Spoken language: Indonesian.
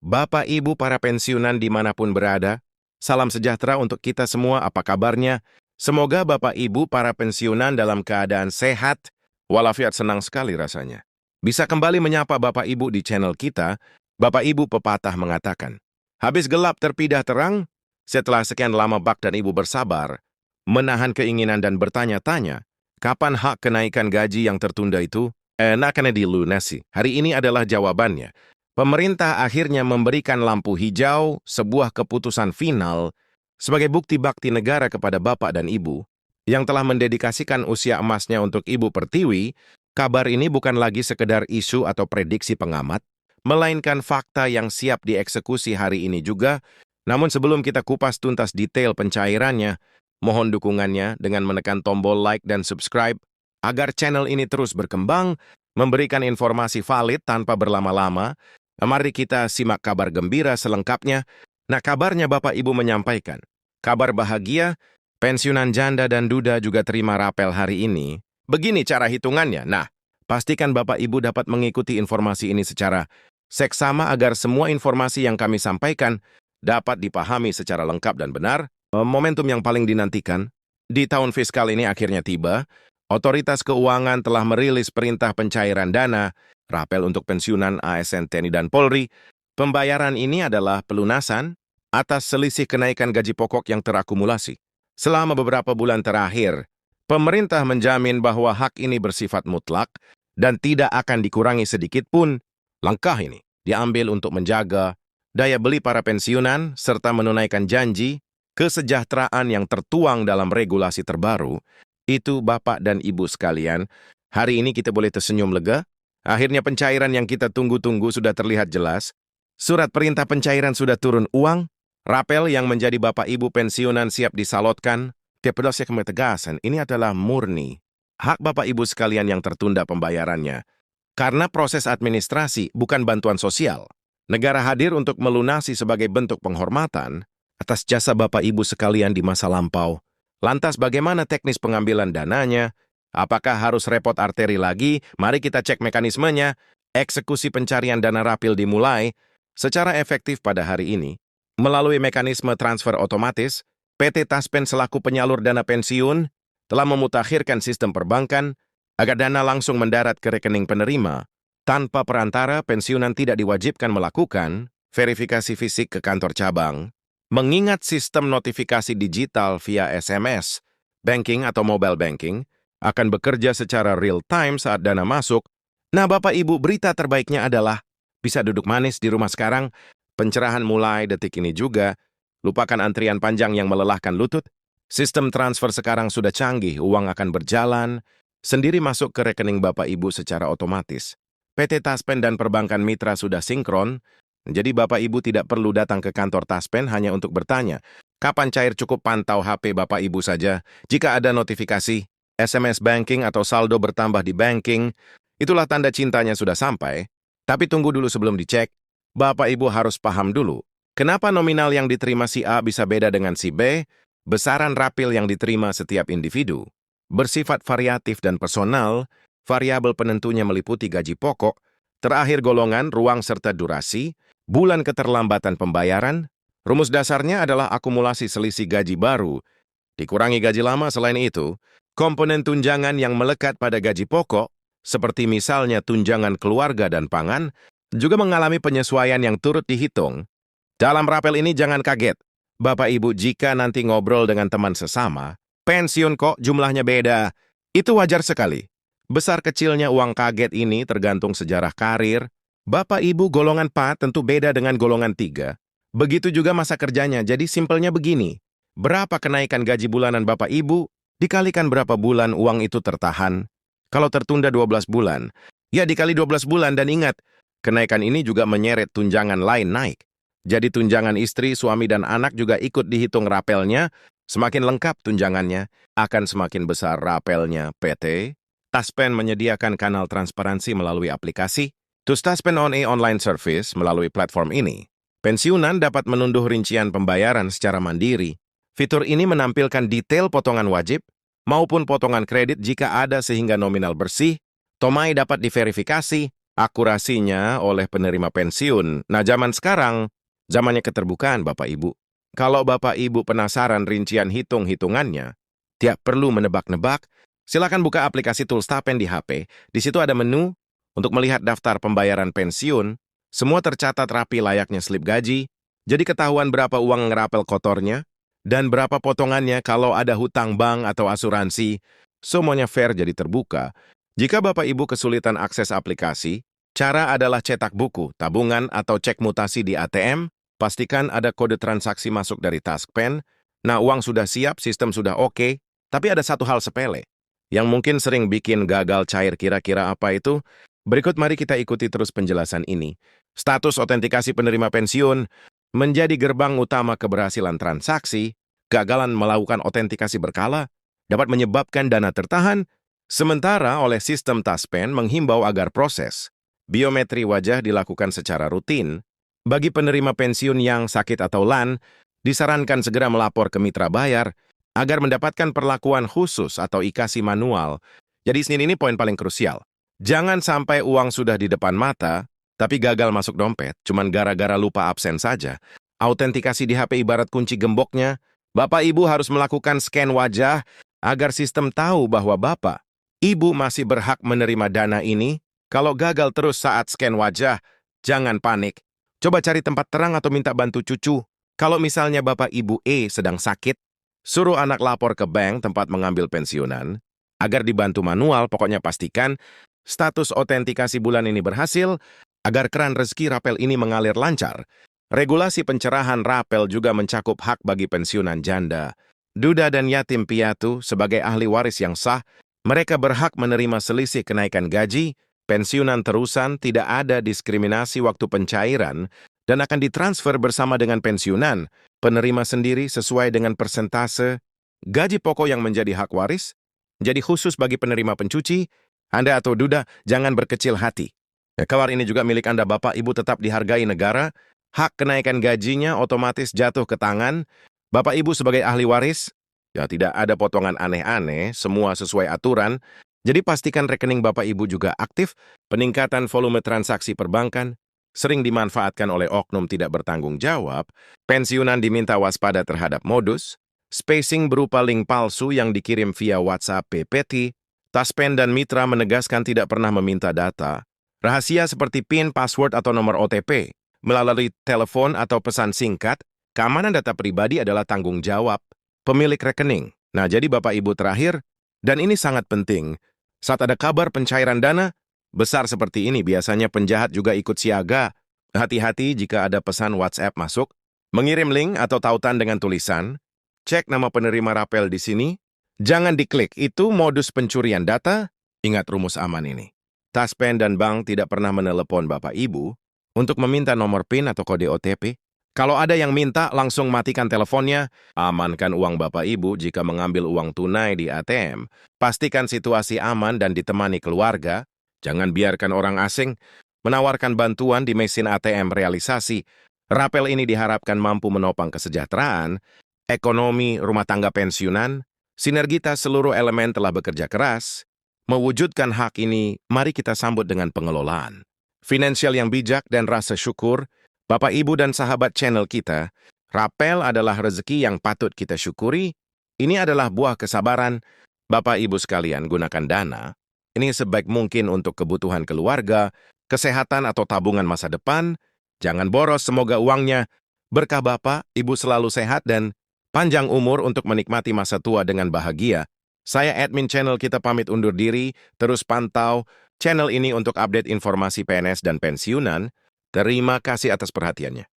Bapak Ibu para pensiunan dimanapun berada, salam sejahtera untuk kita semua, apa kabarnya? Semoga Bapak Ibu para pensiunan dalam keadaan sehat, walafiat. Senang sekali rasanya bisa kembali menyapa Bapak Ibu di channel kita. Bapak Ibu pepatah mengatakan, habis gelap terpidah terang. Setelah sekian lama Bak dan Ibu bersabar, menahan keinginan dan bertanya-tanya, kapan hak kenaikan gaji yang tertunda itu akan dilunasi? Hari ini adalah jawabannya. Pemerintah akhirnya memberikan lampu hijau, sebuah keputusan final, sebagai bukti bakti negara kepada Bapak dan Ibu, yang telah mendedikasikan usia emasnya untuk Ibu Pertiwi. Kabar ini bukan lagi sekedar isu atau prediksi pengamat, melainkan fakta yang siap dieksekusi hari ini juga. Namun sebelum kita kupas tuntas detail pencairannya, mohon dukungannya dengan menekan tombol like dan subscribe, agar channel ini terus berkembang, memberikan informasi valid tanpa berlama-lama. Mari kita simak kabar gembira selengkapnya. Nah, kabarnya Bapak Ibu menyampaikan, kabar bahagia, pensiunan janda dan duda juga terima rapel hari ini. Begini cara hitungannya. Nah, pastikan Bapak Ibu dapat mengikuti informasi ini secara seksama agar semua informasi yang kami sampaikan dapat dipahami secara lengkap dan benar. Momentum yang paling dinantikan di tahun fiskal ini akhirnya tiba. Otoritas Keuangan telah merilis perintah pencairan dana rapel untuk pensiunan ASN TNI dan Polri. Pembayaran ini adalah pelunasan atas selisih kenaikan gaji pokok yang terakumulasi selama beberapa bulan terakhir. Pemerintah menjamin bahwa hak ini bersifat mutlak dan tidak akan dikurangi sedikit pun. Langkah ini diambil untuk menjaga daya beli para pensiunan serta menunaikan janji kesejahteraan yang tertuang dalam regulasi terbaru. Itu Bapak dan Ibu sekalian, hari ini kita boleh tersenyum lega. Akhirnya pencairan yang kita tunggu-tunggu sudah terlihat jelas. Surat perintah pencairan sudah turun uang. Rapel yang menjadi Bapak Ibu pensiunan siap disalotkan. Kepedosan ketegasan ini adalah murni hak Bapak Ibu sekalian yang tertunda pembayarannya. Karena proses administrasi bukan bantuan sosial. Negara hadir untuk melunasi sebagai bentuk penghormatan atas jasa Bapak Ibu sekalian di masa lampau. Lantas bagaimana teknis pengambilan dananya? Apakah harus repot arteri lagi? Mari kita cek mekanismenya. Eksekusi pencarian dana rapil dimulai secara efektif pada hari ini. Melalui mekanisme transfer otomatis, PT Taspen selaku penyalur dana pensiun telah memutakhirkan sistem perbankan agar dana langsung mendarat ke rekening penerima. Tanpa perantara, pensiunan tidak diwajibkan melakukan verifikasi fisik ke kantor cabang. Mengingat sistem notifikasi digital via SMS, banking atau mobile banking akan bekerja secara real-time saat dana masuk. Nah, Bapak Ibu, berita terbaiknya adalah bisa duduk manis di rumah sekarang. Pencerahan mulai detik ini juga. Lupakan antrian panjang yang melelahkan lutut. Sistem transfer sekarang sudah canggih, uang akan berjalan sendiri masuk ke rekening Bapak Ibu secara otomatis. PT Taspen dan perbankan mitra sudah sinkron, jadi Bapak Ibu tidak perlu datang ke kantor Taspen hanya untuk bertanya, kapan cair. Cukup pantau HP Bapak Ibu saja. Jika ada notifikasi, SMS banking atau saldo bertambah di banking, itulah tanda cintanya sudah sampai. Tapi tunggu dulu sebelum dicek, Bapak Ibu harus paham dulu, kenapa nominal yang diterima si A bisa beda dengan si B? Besaran rapil yang diterima setiap individu bersifat variatif dan personal. Variabel penentunya meliputi gaji pokok, terakhir golongan, ruang serta durasi, bulan keterlambatan pembayaran. Rumus dasarnya adalah akumulasi selisih gaji baru dikurangi gaji lama. Selain itu, komponen tunjangan yang melekat pada gaji pokok, seperti misalnya tunjangan keluarga dan pangan, juga mengalami penyesuaian yang turut dihitung. Dalam rapel ini jangan kaget, Bapak Ibu, jika nanti ngobrol dengan teman sesama, pensiun kok jumlahnya beda. Itu wajar sekali. Besar kecilnya uang kaget ini tergantung sejarah karir. Bapak Ibu golongan 4 tentu beda dengan golongan 3. Begitu juga masa kerjanya, jadi simpelnya begini. Berapa kenaikan gaji bulanan Bapak Ibu, dikalikan berapa bulan uang itu tertahan. Kalau tertunda 12 bulan, ya dikali 12 bulan. Dan ingat, kenaikan ini juga menyeret tunjangan lain naik. Jadi tunjangan istri, suami, dan anak juga ikut dihitung rapelnya. Semakin lengkap tunjangannya, akan semakin besar rapelnya. PT Taspen menyediakan kanal transparansi melalui aplikasi Taspen On A Online Service. Melalui platform ini, pensiunan dapat menunduh rincian pembayaran secara mandiri. Fitur ini menampilkan detail potongan wajib maupun potongan kredit jika ada sehingga nominal bersih. Tomai dapat diverifikasi akurasinya oleh penerima pensiun. Nah, zaman sekarang, zamannya keterbukaan Bapak Ibu. Kalau Bapak Ibu penasaran rincian hitung-hitungannya, tiap perlu menebak-nebak, silakan buka aplikasi Toolstapen di HP. Di situ ada menu untuk melihat daftar pembayaran pensiun. Semua tercatat rapi layaknya slip gaji, jadi ketahuan berapa uang ngerapel kotornya, dan berapa potongannya kalau ada hutang bank atau asuransi. Semuanya fair jadi terbuka. Jika Bapak Ibu kesulitan akses aplikasi, cara adalah cetak buku, tabungan, atau cek mutasi di ATM. Pastikan ada kode transaksi masuk dari Taspen. Nah, uang sudah siap, sistem sudah oke, tapi ada satu hal sepele yang mungkin sering bikin gagal cair. Kira-kira apa itu? Berikut mari kita ikuti terus penjelasan ini. Status otentikasi penerima pensiun menjadi gerbang utama keberhasilan transaksi. Gagalan melakukan otentikasi berkala dapat menyebabkan dana tertahan, sementara oleh sistem Taspen menghimbau agar proses biometri wajah dilakukan secara rutin. Bagi penerima pensiun yang sakit atau LAN, disarankan segera melapor ke mitra bayar agar mendapatkan perlakuan khusus atau IKASI manual. Jadi ini poin paling krusial. Jangan sampai uang sudah di depan mata, tapi gagal masuk dompet, cuman gara-gara lupa absen saja. Autentikasi di HP ibarat kunci gemboknya. Bapak Ibu harus melakukan scan wajah agar sistem tahu bahwa Bapak, Ibu masih berhak menerima dana ini. Kalau gagal terus saat scan wajah, jangan panik. Coba cari tempat terang atau minta bantu cucu. Kalau misalnya Bapak Ibu sedang sakit, suruh anak lapor ke bank tempat mengambil pensiunan, agar dibantu manual. Pokoknya pastikan status otentikasi bulan ini berhasil, agar keran rezeki rapel ini mengalir lancar. Regulasi pencerahan rapel juga mencakup hak bagi pensiunan janda, duda dan yatim piatu sebagai ahli waris yang sah. Mereka berhak menerima selisih kenaikan gaji, pensiunan terusan, tidak ada diskriminasi waktu pencairan, dan akan ditransfer bersama dengan pensiunan, penerima sendiri sesuai dengan persentase, gaji pokok yang menjadi hak waris. Jadi khusus bagi penerima pencuci, Anda atau duda, jangan berkecil hati. Keluar ini juga milik Anda. Bapak Ibu tetap dihargai negara, hak kenaikan gajinya otomatis jatuh ke tangan Bapak Ibu sebagai ahli waris. Ya, tidak ada potongan aneh-aneh, semua sesuai aturan. Jadi pastikan rekening Bapak Ibu juga aktif. Peningkatan volume transaksi perbankan sering dimanfaatkan oleh oknum tidak bertanggung jawab. Pensiunan diminta waspada terhadap modus spacing berupa link palsu yang dikirim via WhatsApp PPT. Taspen dan mitra menegaskan tidak pernah meminta data rahasia seperti PIN, password, atau nomor OTP melalui telepon atau pesan singkat. Keamanan data pribadi adalah tanggung jawab pemilik rekening. Nah, jadi Bapak Ibu terakhir, dan ini sangat penting, saat ada kabar pencairan dana besar seperti ini, biasanya penjahat juga ikut siaga. Hati-hati jika ada pesan WhatsApp masuk, mengirim link atau tautan dengan tulisan, cek nama penerima rapel di sini, jangan diklik, itu modus pencurian data. Ingat rumus aman ini. Taspen dan bank tidak pernah menelepon Bapak Ibu untuk meminta nomor PIN atau kode OTP. Kalau ada yang minta, langsung matikan teleponnya. Amankan uang Bapak Ibu jika mengambil uang tunai di ATM. Pastikan situasi aman dan ditemani keluarga. Jangan biarkan orang asing menawarkan bantuan di mesin ATM realisasi. Rapel ini diharapkan mampu menopang kesejahteraan, ekonomi rumah tangga pensiunan. Sinergitas seluruh elemen telah bekerja keras. Mewujudkan hak ini, mari kita sambut dengan pengelolaan finansial yang bijak dan rasa syukur. Bapak, Ibu, dan sahabat channel kita, rapel adalah rezeki yang patut kita syukuri. Ini adalah buah kesabaran. Bapak, Ibu sekalian, gunakan dana ini sebaik mungkin untuk kebutuhan keluarga, kesehatan, atau tabungan masa depan. Jangan boros, semoga uangnya berkah. Bapak, Ibu selalu sehat dan panjang umur untuk menikmati masa tua dengan bahagia. Saya admin channel kita pamit undur diri, terus pantau channel ini untuk update informasi PNS dan pensiunan. Terima kasih atas perhatiannya.